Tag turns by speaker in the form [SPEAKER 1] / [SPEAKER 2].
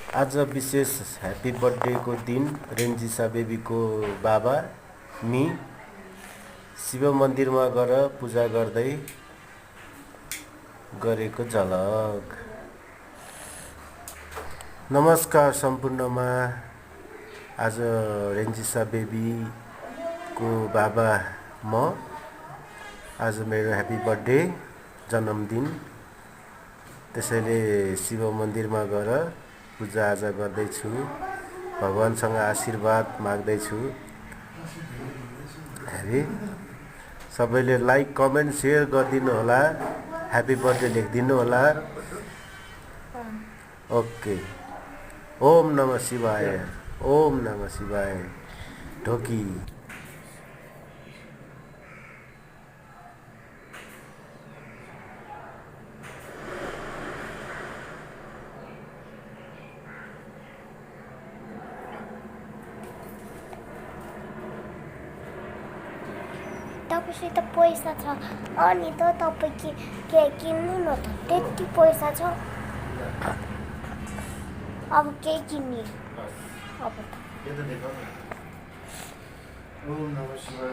[SPEAKER 1] आज विशेष happy birthday को दिन रेन्जिसा बेबी को बाबा मी शिव मन्दिर में गएर पूजा गर्दै गरेको झलक। नमस्कार सम्पूर्णमा। आज रेन्जिसा बेबी को बाबा म आज मेरो ह्याप्पी बर्थडे जन्मदिन, त्यसैले शिव मन्दिरमा गएर पूजाआजा गर्दैछु, भगवानसँग आशीर्वाद माग्दैछु। हेरी सबैले लाइक कमेन्ट सेयर गरिदिनु होला, ह्याप्पी बर्थडे लेखिदिनु होला। ओके। ओम नमः शिवाय, ओम नमः शिवाय। ढोकी
[SPEAKER 2] तपाईसित पैसा छ अनि त तपाईँ के किन्नु न त, त्यति पैसा छ। अब के किन्ने अब त
[SPEAKER 1] ओम नमः शिवाय।